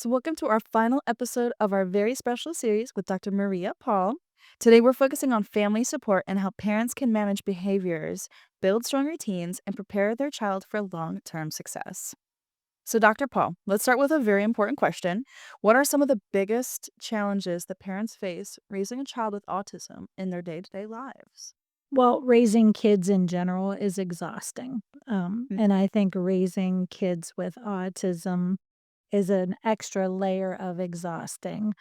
So, welcome to our final episode of our very special series with Dr. Maria Paul. Today, we're focusing on family support and how parents can manage behaviors, build strong routines, and prepare their child for long term success. So, Dr. Paul, let's start with a very important question. What are some of the biggest challenges that parents face raising a child with autism in their day to day lives? Well, raising kids in general is exhausting. And Mhm. I think raising kids with autism is an extra layer of exhausting,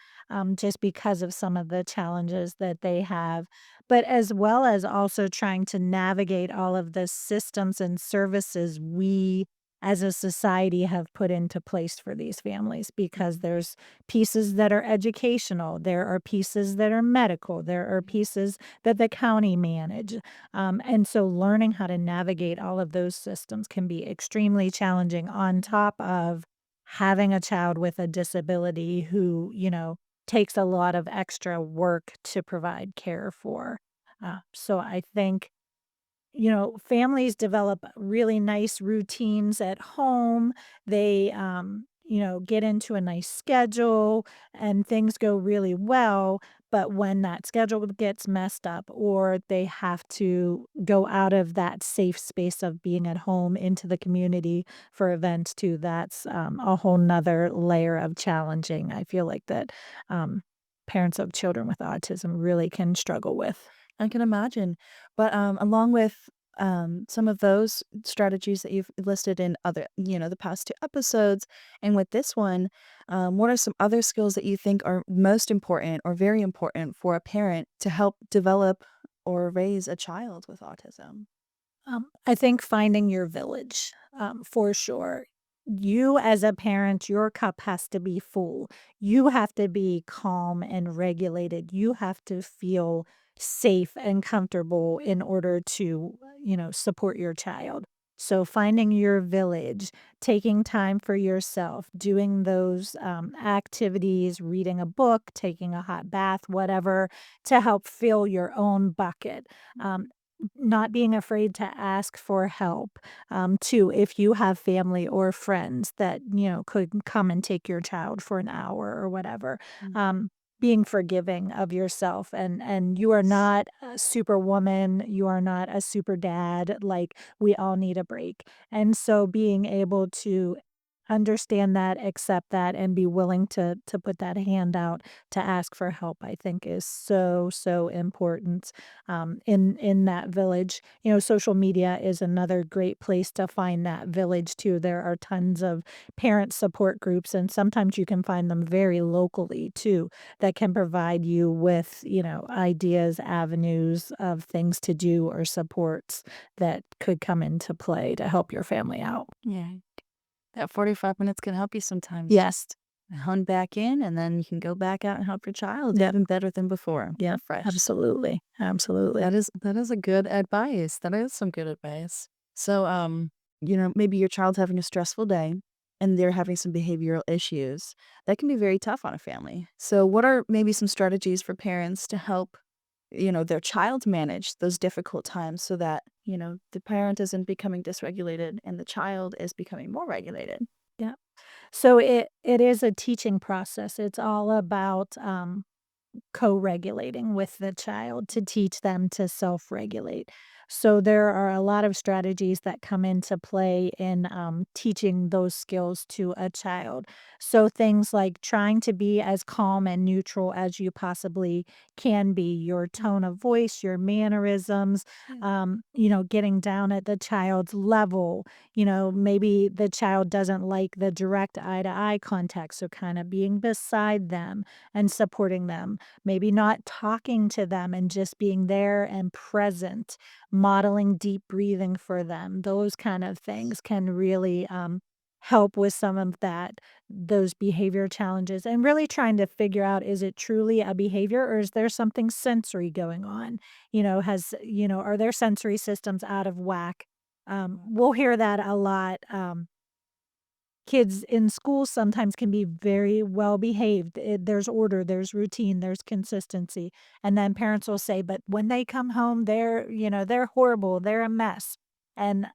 just because of some of the challenges that they have, but as well as also trying to navigate all of the systems and services we as a society have put into place for these families because there's pieces that are educational, there are pieces that are medical, there are pieces that the county manage. And so learning how to navigate all of those systems can be extremely challenging on top of having a child with a disability who, takes a lot of extra work to provide care for. So I think families develop really nice routines at home. They, get into a nice schedule and things go really well. But when that schedule gets messed up or they have to go out of that safe space of being at home into the community for events too, that's a whole nother layer of challenging. I feel like that um, parents of children with autism really can struggle with. I can imagine. But along with some of those strategies that you've listed in the past two episodes, and with this one, what are some other skills that you think are most important or very important for a parent to help develop or raise a child with autism? I think finding your village, for sure. You as a parent, your cup has to be full. You have to be calm and regulated. You have to feel safe and comfortable in order to, support your child. So finding your village, taking time for yourself, doing those activities, reading a book, taking a hot bath, whatever, to help fill your own bucket. Um, Not being afraid to ask for help, too, if you have family or friends that, could come and take your child for an hour or whatever. Mm. Um, Being forgiving of yourself and you are not a superwoman, you are not a super dad, like, we all need a break. And so being able to understand that, accept that, and be willing to put that hand out to ask for help, I think is so, so important in that village. Social media is another great place to find that village too. There are tons of parent support groups, and sometimes you can find them very locally too, that can provide you with, ideas, avenues of things to do or supports that could come into play to help your family out. Yeah, that 45 minutes can help you sometimes. Yes. Just hone back in, and then you can go back out and help your child Yep. even better than before. Yep. Fresh. Absolutely. Absolutely. That is a good advice. That is some good advice. So, maybe your child's having a stressful day and they're having some behavioral issues. That can be very tough on a family. So, what are maybe some strategies for parents to help, their child manage those difficult times so that, the parent isn't becoming dysregulated and the child is becoming more regulated? Yeah. So it is a teaching process. It's all about co-regulating with the child to teach them to self-regulate. So there are a lot of strategies that come into play in teaching those skills to a child. So things like trying to be as calm and neutral as you possibly can be, your tone of voice, your mannerisms, Yeah. getting down at the child's level. Maybe the child doesn't like the direct eye to eye contact. So kind of being beside them and supporting them, maybe not talking to them and just being there and present, modeling deep breathing for them. Those kind of things can really help with some of those behavior challenges and really trying to figure out, is it truly a behavior or is there something sensory going on? Are their sensory systems out of whack? We'll hear that a lot. Kids in school sometimes can be very well behaved. There's order, there's routine, there's consistency. And then parents will say, but when they come home, they're horrible, they're a mess. And,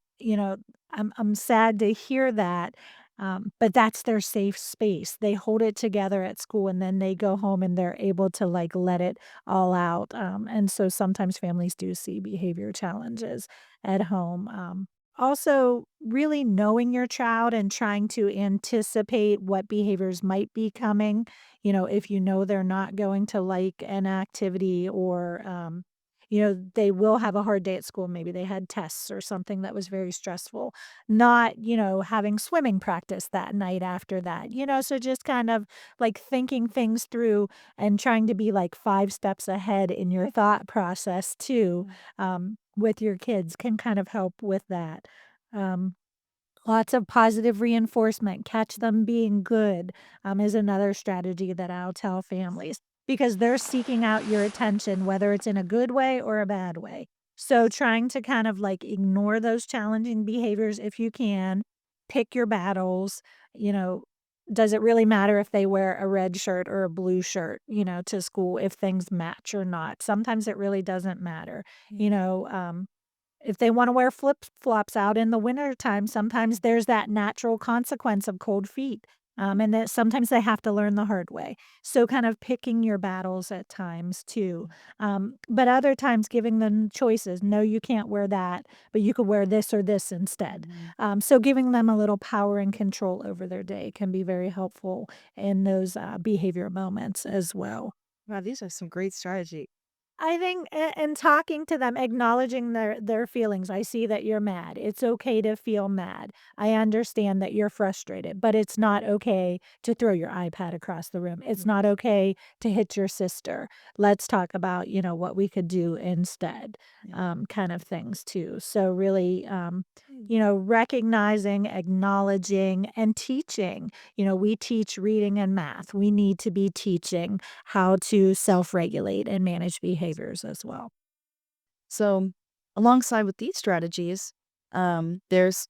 I'm sad to hear that. But that's their safe space. They hold it together at school and then they go home and they're able to like let it all out. And so sometimes families do see behavior challenges at home. Also, really knowing your child and trying to anticipate what behaviors might be coming. If you know they're not going to like an activity or, they will have a hard day at school. Maybe they had tests or something that was very stressful, not, having swimming practice that night after that, so just kind of like thinking things through and trying to be like 5 steps ahead in your thought process too, with your kids can kind of help with that. Um, Lots of positive reinforcement, catch them being good, is another strategy that I'll tell families because they're seeking out your attention, whether it's in a good way or a bad way. So trying to kind of like ignore those challenging behaviors if you can, pick your battles, you know, does it really matter if they wear a red shirt or a blue shirt, to school if things match or not? Sometimes it really doesn't matter. Yeah. You know, if they wanna wear flip-flops out in the wintertime, sometimes there's that natural consequence of cold feet, Mhm. and that sometimes they have to learn the hard way. So kind of picking your battles at times too, but other times giving them choices, "No, you can't wear that, but you could wear this or this instead." Mhm. So giving them a little power and control over their day can be very helpful in those, behavior moments as well. Wow, these are some great strategy. I think in talking to them, acknowledging their feelings. I see that you're mad. It's okay to feel mad. I understand that you're frustrated, but it's not okay to throw your iPad across the room. It's Mm, not okay to hit your sister. Let's talk about, what we could do instead, yeah. kind of things too. So really, Mm, recognizing, acknowledging, and teaching. We teach reading and math. We need to be teaching how to self-regulate and manage behaviors as well. So, alongside with these strategies, there's,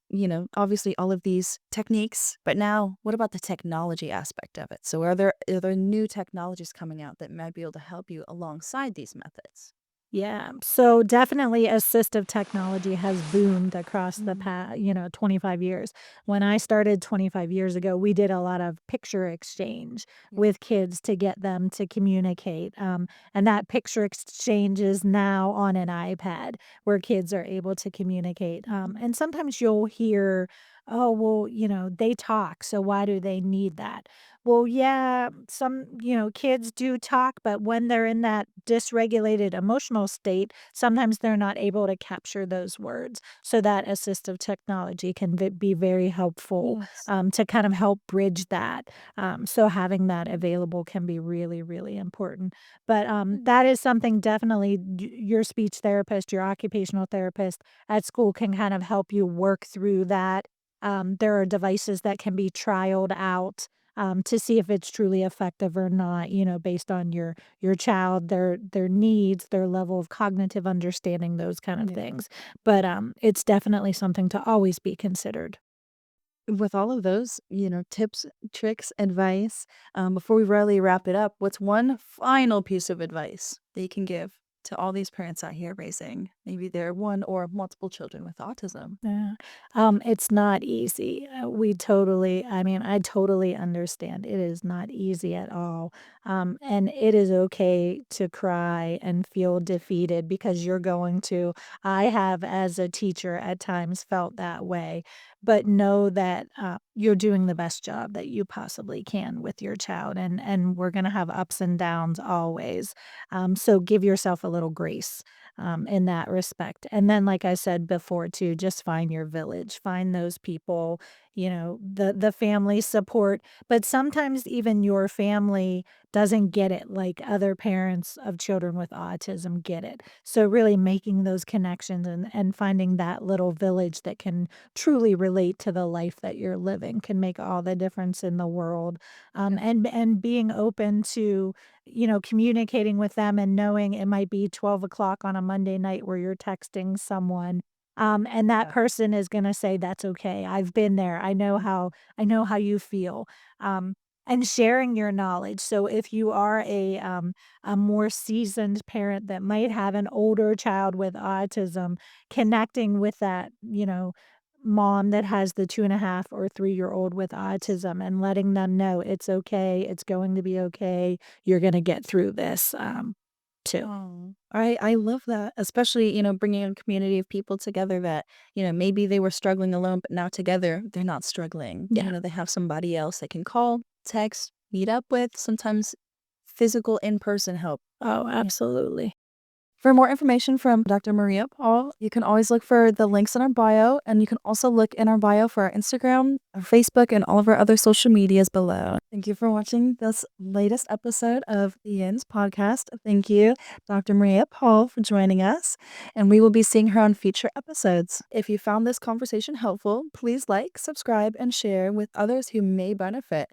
obviously all of these techniques, but now what about the technology aspect of it? So, are there new technologies coming out that might be able to help you alongside these methods? Yeah, so definitely assistive technology has boomed across the Mhm. past, 25 years. When I started 25 years ago, we did a lot of picture exchange Yeah. with kids to get them to communicate. And that picture exchange is now on an iPad where kids are able to communicate. Mhm. And sometimes you'll hear, oh, well, they talk, so why do they need that? Well, yeah, some, kids do talk, but when they're in that dysregulated emotional state, sometimes they're not able to capture those words. So that assistive technology can be very helpful, Yes. to kind of help bridge that. So having that available can be really, really important. But Mm. that is something definitely your speech therapist, your occupational therapist at school can kind of help you work through that. There are devices that can be trialed out, to see if it's truly effective or not, based on your child, their needs, their level of cognitive understanding, those kind of Yeah. things. But it's definitely something to always be considered. With all of those, tips, tricks, advice, before we really wrap it up, what's one final piece of advice that you can give to all these parents out here raising maybe their one or multiple children with autism? Yeah. It's not easy. I totally understand. It is not easy at all. And it is okay to cry and feel defeated because you're going to. I have, as a teacher, at times felt that way, but know that you're doing the best job that you possibly can with your child. And we're going to have ups and downs always. So give yourself a little grace, in that respect. And then, like I said before, too, just find your village, find those people, the family support. But sometimes even your family doesn't get it like other parents of children with autism get it. So really making those connections and finding that little village that can truly relate to the life that you're living can make all the difference in the world. Yeah. And being open to, communicating with them and knowing it might be 12 o'clock on a Monday night where you're texting someone, and that Yeah. person is gonna say, "That's okay. I've been there. I know how you feel." Um, and sharing your knowledge. So if you are a more seasoned parent that might have an older child with autism, connecting with that, mom that has the 2.5 or 3-year-old with autism and letting them know it's okay, it's going to be okay, you're gonna get through this, too. Oh, I love that, especially, bringing a community of people together that, maybe they were struggling alone, but now together they're not struggling. Yeah. They have somebody else they can call, text, meet up with, sometimes physical in-person help. Oh, Yeah. absolutely. For more information from Dr. Maria Paul, you can always look for the links in our bio, and you can also look in our bio for our Instagram, our Facebook, and all of our other social medias below. Thank you for watching this latest episode of the YINZ Podcast. Thank you, Dr. Maria Paul, for joining us, and we will be seeing her on future episodes. If you found this conversation helpful, please like, subscribe, and share with others who may benefit.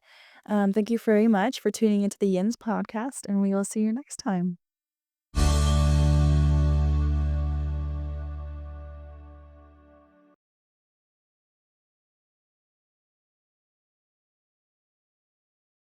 Thank you very much for tuning into the YINZ Podcast, and we will see you next time.